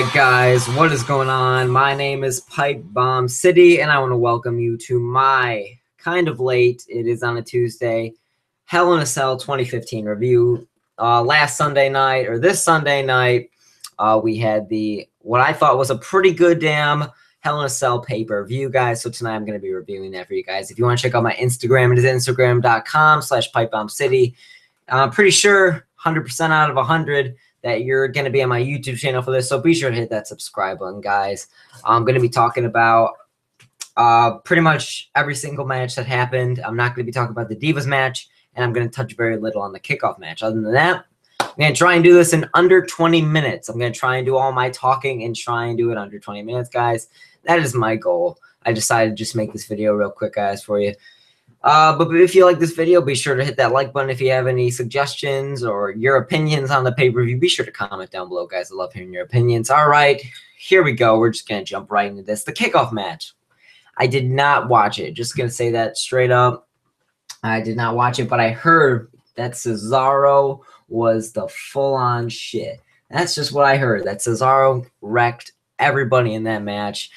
Alright guys, what is going on? My name is Pipe Bomb City and I want to welcome you to my kind of late, it is on a Tuesday, Hell in a Cell 2015 review. Last Sunday night, or this Sunday night, we had what I thought was a pretty good damn Hell in a Cell pay-per-view, guys. So tonight I'm going to be reviewing that for you guys. If you want to check out my Instagram, it is instagram.com/pipebombcity. I'm pretty sure 100% out of 100 that you're going to be on my YouTube channel for this, so be sure to hit that subscribe button, guys. I'm going to be talking about pretty much every single match that happened. I'm not going to be talking about the Divas match, and I'm going to touch very little on the kickoff match. Other than that, I'm going to try and do this in under 20 minutes. I'm going to try and do all my talking and try and do it under 20 minutes, guys. That is my goal. I decided to just make this video real quick, guys, for you. But if you like this video, be sure to hit that like button. If you have any suggestions or your opinions on the pay-per-view, be sure to comment down below, guys. I love hearing your opinions. All right, here we go. We're just going to jump right into this. The kickoff match. I did not watch it. Just going to say that straight up. I did not watch it, but I heard that Cesaro was the full-on shit. That's just what I heard, that Cesaro wrecked everybody in that match.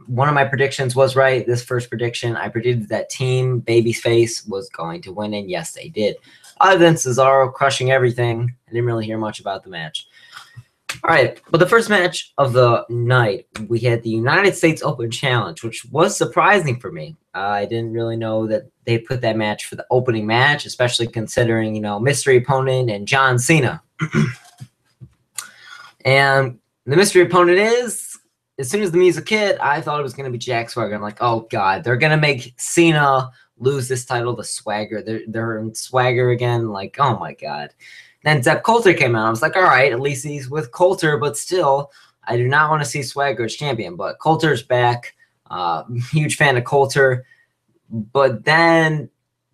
One of my predictions was right. This first prediction, I predicted that Team Babyface was going to win, and yes, they did. Other than Cesaro crushing everything, I didn't really hear much about the match. All right, but the first match of the night, we had the United States Open Challenge, which was surprising for me. I didn't really know that they put that match for the opening match, especially considering, you know, mystery opponent and John Cena. And the mystery opponent is, as soon as the music hit, I thought it was going to be Jack Swagger. I'm like, oh, God, they're going to make Cena lose this title to Swagger. They're in Swagger again. Like, oh, my God. Then Zeb Coulter came out. I was like, all right, at least he's with Coulter, but still, I do not want to see Swagger as champion. But Coulter's back. Huge fan of Coulter. But then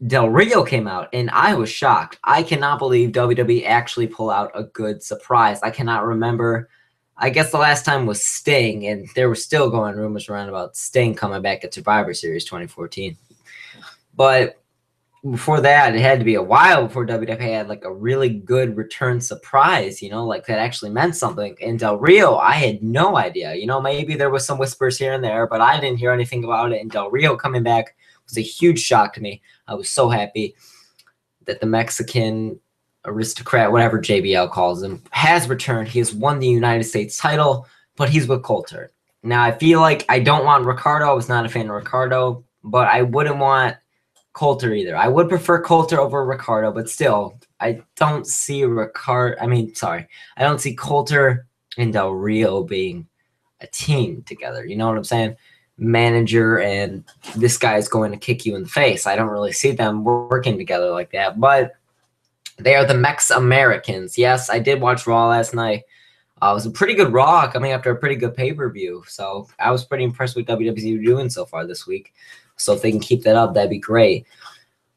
Del Rio came out, and I was shocked. I cannot believe WWE actually pulled out a good surprise. I cannot remember. I guess the last time was Sting, and there were still going rumors around about Sting coming back at Survivor Series 2014. But before that, it had to be a while before WWE had like a really good return surprise, you know, like that actually meant something. And Del Rio, I had no idea. You know, maybe there was some whispers here and there, but I didn't hear anything about it. And Del Rio coming back was a huge shock to me. I was so happy that the Mexican aristocrat, whatever JBL calls him, has returned. He has won the United States title, but he's with Coulter. Now, I feel like I don't want Ricardo. I was not a fan of Ricardo, but I wouldn't want Coulter either. I would prefer Coulter over Ricardo, but still, I don't see I don't see Coulter and Del Rio being a team together. You know what I'm saying? Manager and this guy is going to kick you in the face. I don't really see them working together like that, but they are the Mex-Americans. Yes, I did watch Raw last night. It was a pretty good Raw coming after a pretty good pay-per-view. So I was pretty impressed with WWE doing so far this week. So if they can keep that up, that'd be great.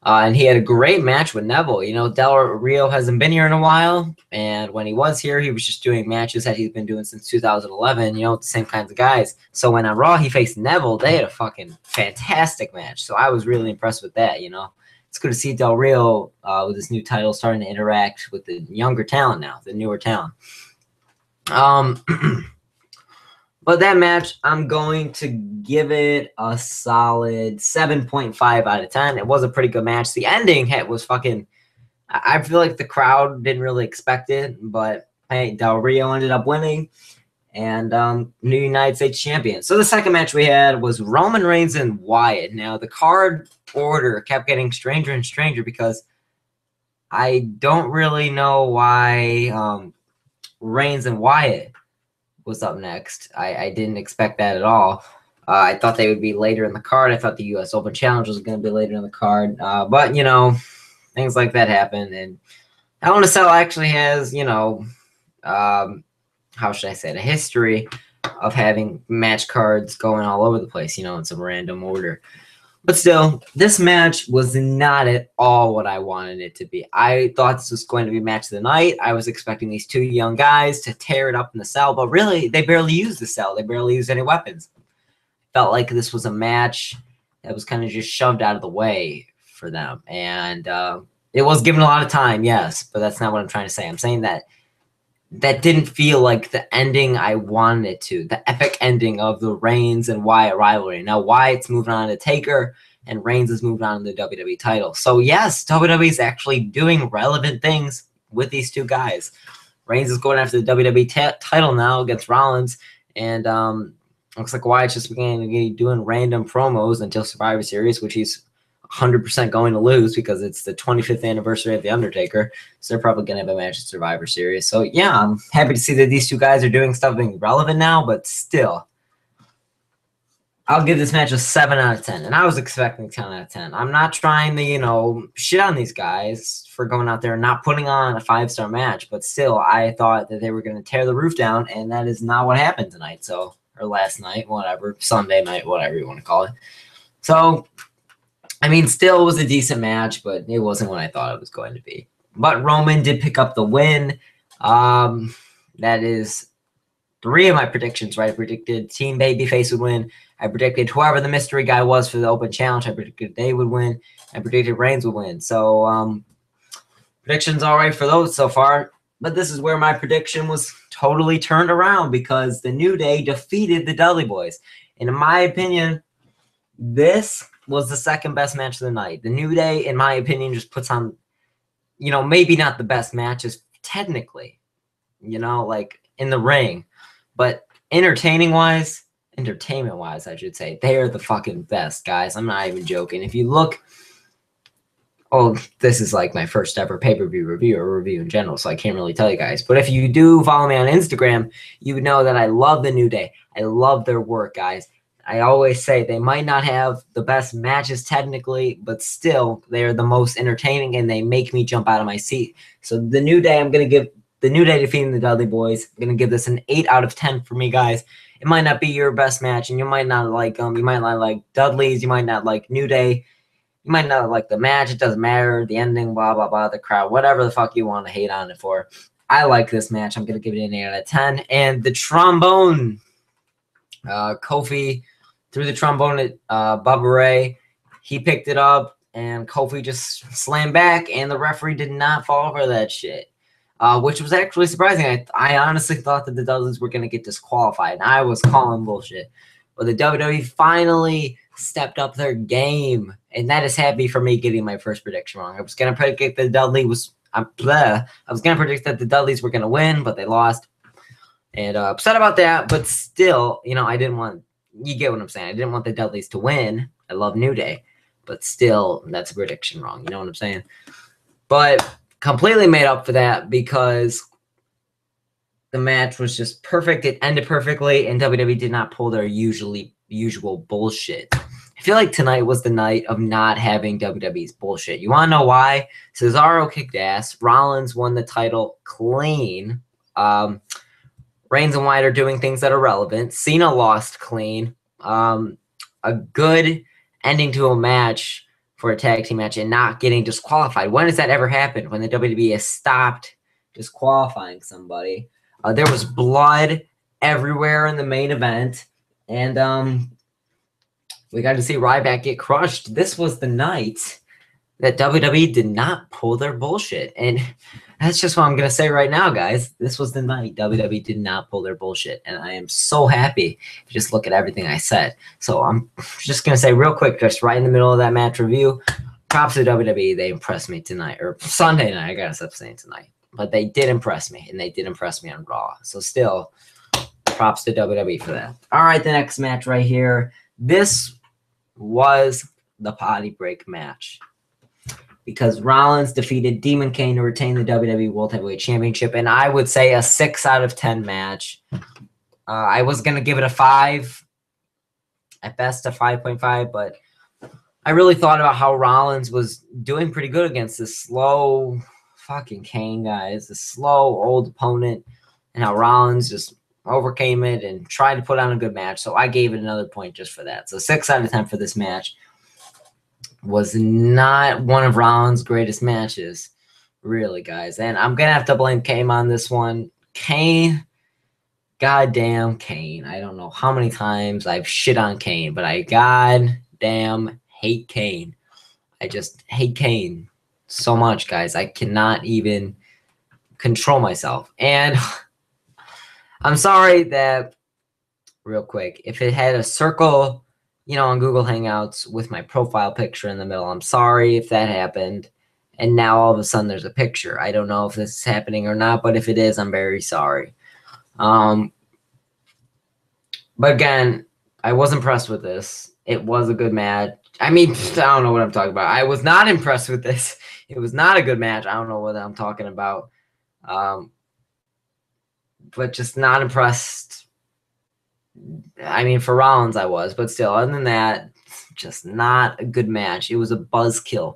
And he had a great match with Neville. You know, Del Rio hasn't been here in a while. And when he was here, he was just doing matches that he's been doing since 2011, you know, with the same kinds of guys. So when on Raw he faced Neville, they had a fucking fantastic match. So I was really impressed with that, you know. It's good to see Del Rio with his new title starting to interact with the younger talent now, the newer talent. But that match, I'm going to give it a solid 7.5 out of 10. It was a pretty good match. The ending was fucking, I feel like the crowd didn't really expect it, but hey, Del Rio ended up winning and new United States champion. So the second match we had was Roman Reigns and Wyatt. Now, the card order kept getting stranger and stranger because I don't really know why Reigns and Wyatt was up next. I didn't expect that at all. I thought they would be later in the card. I thought the U.S. Open Challenge was going to be later in the card. But, you know, things like that happen. And Hell in a Cell actually has, you know, how should I say it, a history of having match cards going all over the place, you know, in some random order. But still, this match was not at all what I wanted it to be. I thought this was going to be match of the night. I was expecting these two young guys to tear it up in the cell, but really, they barely used the cell. They barely used any weapons. Felt like this was a match that was kind of just shoved out of the way for them. And it was given a lot of time, yes, but that's not what I'm trying to say. I'm saying that that didn't feel like the ending I wanted it to. The epic ending of the Reigns and Wyatt rivalry. Now Wyatt's moving on to Taker, and Reigns is moving on to the WWE title. So yes, WWE is actually doing relevant things with these two guys. Reigns is going after the WWE title now against Rollins, and looks like Wyatt's just began doing random promos until Survivor Series, which he's 100% going to lose because it's the 25th anniversary of The Undertaker. So they're probably going to have a match at Survivor Series. So yeah, I'm happy to see that these two guys are doing something relevant now, but still, I'll give this match a 7 out of 10. And I was expecting 10 out of 10. I'm not trying to, shit on these guys for going out there and not putting on a 5-star match, but still, I thought that they were going to tear the roof down, and that is not what happened tonight. So, or last night, whatever, Sunday night, whatever you want to call it. So, I mean, still, it was a decent match, but it wasn't what I thought it was going to be. But Roman did pick up the win. That is 3 of my predictions, right? I predicted Team Babyface would win. I predicted whoever the mystery guy was for the open challenge, I predicted they would win. I predicted Reigns would win. So, predictions all right for those so far. But this is where my prediction was totally turned around because the New Day defeated the Dudley Boyz. And in my opinion, this was the second best match of the night. The New Day, in my opinion, just puts on, maybe not the best matches technically, like in the ring. But entertainment-wise, I should say, they are the fucking best, guys. I'm not even joking. If you look, this is like my first ever pay-per-view review or review in general, so I can't really tell you guys. But if you do follow me on Instagram, you would know that I love the New Day. I love their work, guys. I always say they might not have the best matches technically, but still, they are the most entertaining, and they make me jump out of my seat. So the New Day, I'm going to give the New Day defeating the Dudley Boyz. I'm going to give this an 8 out of 10 for me, guys. It might not be your best match, and you might not like them. You might not like Dudley's. You might not like New Day. You might not like the match. It doesn't matter. The ending, blah, blah, blah, the crowd, whatever the fuck you want to hate on it for. I like this match. I'm going to give it an 8 out of 10. And the trombone, Kofi threw the trombone at Bubba Ray. He picked it up, and Kofi just slammed back, and the referee did not fall for that shit, which was actually surprising. I honestly thought that the Dudleys were going to get disqualified, and I was calling bullshit. But the WWE finally stepped up their game, and that is happy for me getting my first prediction wrong. I was going to predict that I was going to predict that the Dudleys were going to win, but they lost. And upset about that, but still, I didn't want, you get what I'm saying. I didn't want the Dudleys to win. I love New Day, but still, that's a prediction wrong. You know what I'm saying? But completely made up for that because the match was just perfect. It ended perfectly, and WWE did not pull their usual bullshit. I feel like tonight was the night of not having WWE's bullshit. You want to know why? Cesaro kicked ass. Rollins won the title clean. Reigns and Wyatt are doing things that are relevant. Cena lost clean. A good ending to a match for a tag team match and not getting disqualified. When has that ever happened? When the WWE has stopped disqualifying somebody. There was blood everywhere in the main event. And we got to see Ryback get crushed. This was the night that WWE did not pull their bullshit. And that's just what I'm going to say right now, guys. This was the night WWE did not pull their bullshit. And I am so happy to just look at everything I said. So I'm just going to say real quick, just right in the middle of that match review, props to WWE. They impressed me tonight, or Sunday night. I got to stop saying tonight. But they did impress me, and they did impress me on Raw. So still, props to WWE for that. All right, the next match right here. This was the potty break match, because Rollins defeated Demon Kane to retain the WWE World Heavyweight Championship, and I would say a 6 out of 10 match. I was going to give it a 5, at best a 5.5, but I really thought about how Rollins was doing pretty good against this slow fucking Kane, guys, this slow old opponent, and how Rollins just overcame it and tried to put on a good match. So I gave it another point just for that. So 6 out of 10 for this match. Was not one of Rollins' greatest matches, really, guys. And I'm going to have to blame Kane on this one. Kane, goddamn Kane. I don't know how many times I've shit on Kane, but I goddamn hate Kane. I just hate Kane so much, guys. I cannot even control myself. And I'm sorry that, real quick, if it had a circle, you know, on Google Hangouts with my profile picture in the middle, I'm sorry if that happened. And now all of a sudden there's a picture. I don't know if this is happening or not, but if it is, I'm very sorry. But again, I was impressed with this. It was a good match. I mean, I don't know what I'm talking about. I was not impressed with this. It was not a good match. I don't know what I'm talking about. But just not impressed. I mean, for Rollins I was, but still, other than that, just not a good match. It was a buzzkill.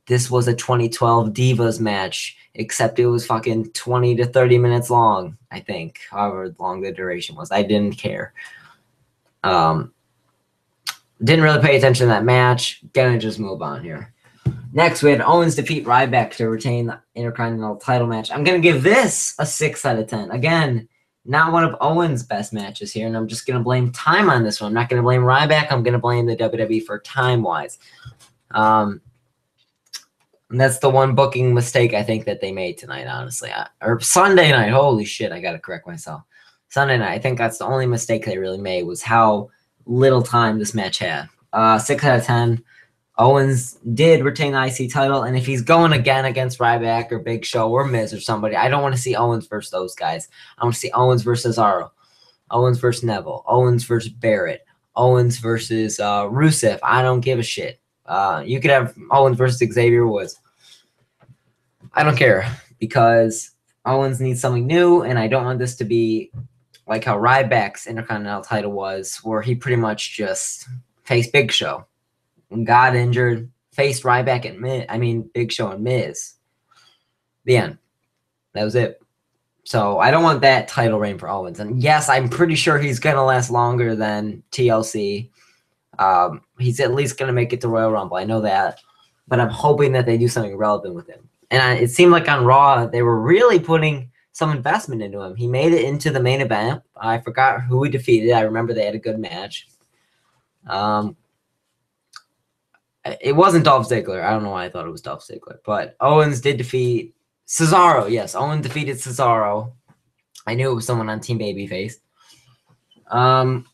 This was a 2012 Divas match, except it was fucking 20 to 30 minutes long, I think, however long the duration was. I didn't care. Didn't really pay attention to that match. Gonna just move on here. Next, we had Owens defeat Ryback to retain the Intercontinental title match. I'm going to give this a 6 out of 10. Again, not one of Owens' best matches here, and I'm just going to blame time on this one. I'm not going to blame Ryback. I'm going to blame the WWE for time-wise. And that's the one booking mistake I think that they made tonight, honestly. Or Sunday night. Holy shit, I got to correct myself. Sunday night, I think that's the only mistake they really made was how little time this match had. 6 out of 10. Owens did retain the IC title, and if he's going again against Ryback or Big Show or Miz or somebody, I don't want to see Owens versus those guys. I want to see Owens versus Cesaro, Owens versus Neville, Owens versus Barrett, Owens versus Rusev. I don't give a shit. You could have Owens versus Xavier Woods. I don't care because Owens needs something new, and I don't want this to be like how Ryback's Intercontinental title was, where he pretty much just faced Big Show. Got injured, faced Ryback and Big Show and Miz. The end. That was it. So I don't want that title reign for Owens. And yes, I'm pretty sure he's going to last longer than TLC. He's at least going to make it to Royal Rumble. I know that. But I'm hoping that they do something relevant with him. And it seemed like on Raw, they were really putting some investment into him. He made it into the main event. I forgot who he defeated. I remember they had a good match. It wasn't Dolph Ziggler. I don't know why I thought it was Dolph Ziggler. But Owens did defeat Cesaro. Yes, Owens defeated Cesaro. I knew it was someone on Team Babyface. But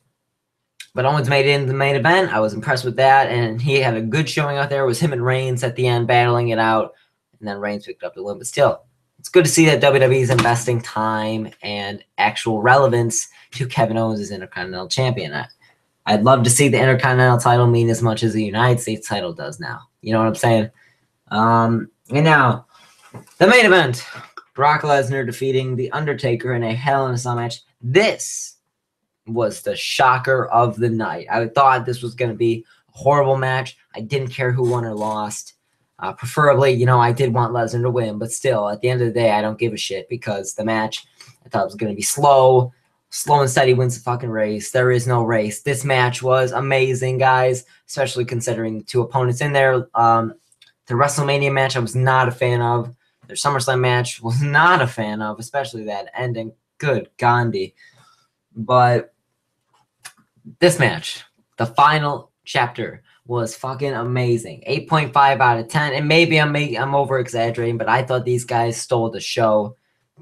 Owens made it into the main event. I was impressed with that. And he had a good showing out there. It was him and Reigns at the end battling it out. And then Reigns picked up the win. But still, it's good to see that WWE is investing time and actual relevance to Kevin Owens as Intercontinental Champion. I'd love to see the Intercontinental title mean as much as the United States title does now. You know what I'm saying? And now, the main event. Brock Lesnar defeating The Undertaker in a Hell in a Cell match. This was the shocker of the night. I thought this was going to be a horrible match. I didn't care who won or lost. Preferably, you know, I did want Lesnar to win. But still, at the end of the day, I don't give a shit because the match, I thought it was going to be slow. Slow and steady wins the fucking race. There is no race. This match was amazing, guys, especially considering the two opponents in there. The WrestleMania match I was not a fan of. Their SummerSlam match was not a fan of, especially that ending. Good Gandhi. But this match, the final chapter, was fucking amazing. 8.5 out of 10. And maybe I'm over-exaggerating, but I thought these guys stole the show.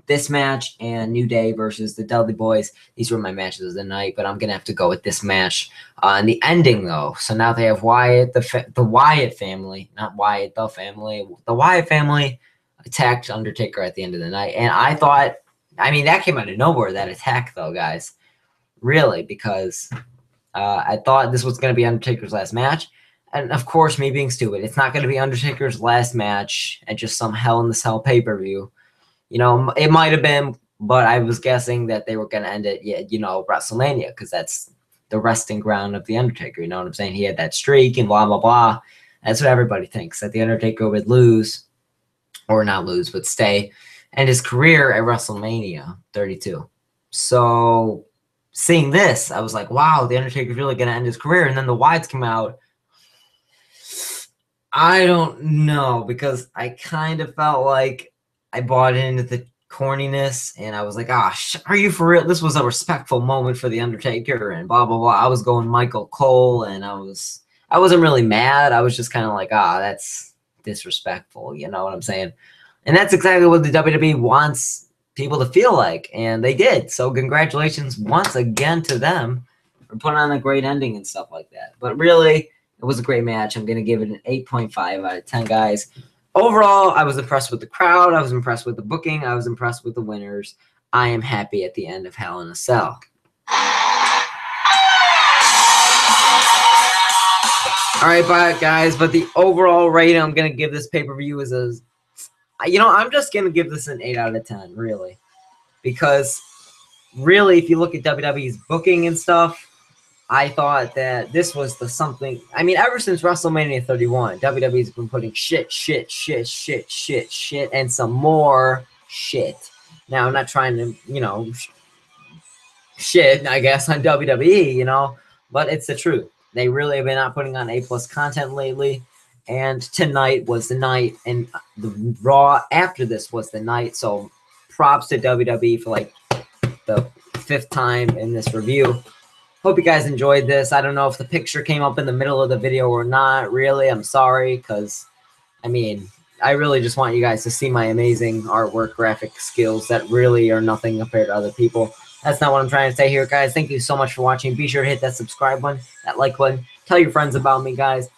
This match and New Day versus the Dudley Boyz, these were my matches of the night, but I'm going to have to go with this match. And the ending, though, so now they have Wyatt, the Wyatt family, not Wyatt, the family. The Wyatt family attacked Undertaker at the end of the night. And I thought, I mean, that came out of nowhere, that attack, though, guys. Really, because I thought this was going to be Undertaker's last match. And, of course, me being stupid, it's not going to be Undertaker's last match at just some Hell in the Cell pay-per-view. You know, it might have been, but I was guessing that they were going to end it, you know, WrestleMania, because that's the resting ground of The Undertaker. You know what I'm saying? He had that streak and blah, blah, blah. That's what everybody thinks, that The Undertaker would lose, or not lose, but stay, and his career at WrestleMania 32. So, seeing this, I was like, wow, The Undertaker's really going to end his career. And then the Wyatts come out. I don't know, because I kind of felt like I bought into the corniness, and I was like, are you for real? This was a respectful moment for The Undertaker, and blah, blah, blah. I was going Michael Cole, and I wasn't really mad. I was just kind of like, that's disrespectful. You know what I'm saying? And that's exactly what the WWE wants people to feel like, and they did. So congratulations once again to them for putting on a great ending and stuff like that. But really, it was a great match. I'm going to give it an 8.5 out of 10, guys. Overall, I was impressed with the crowd. I was impressed with the booking. I was impressed with the winners. I am happy at the end of Hell in a Cell. All right, bye, guys. But the overall rating I'm going to give this pay-per-view is a... I'm just going to give this an 8 out of 10, really. Because, really, if you look at WWE's booking and stuff, I thought that this was the something... I mean, ever since WrestleMania 31, WWE's been putting shit, and some more shit. Now, I'm not trying to, shit, I guess, on WWE, but it's the truth. They really have been not putting on A+ content lately. And tonight was the night, and the Raw after this was the night. So props to WWE for like the 5th time in this review. Hope you guys enjoyed this. I don't know if the picture came up in the middle of the video or not. Really, I'm sorry, because, I mean, I really just want you guys to see my amazing artwork, graphic skills that really are nothing compared to other people. That's not what I'm trying to say here, guys. Thank you so much for watching. Be sure to hit that subscribe button, that like button. Tell your friends about me, guys.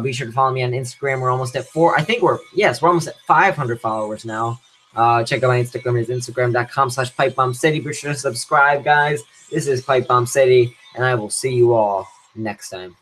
Be sure to follow me on Instagram. We're almost at we're almost at 500 followers now. Check out my Instagram. It's instagram.com/PipeBombCity. Be sure to subscribe, guys. This is Pipe Bomb City, and I will see you all next time.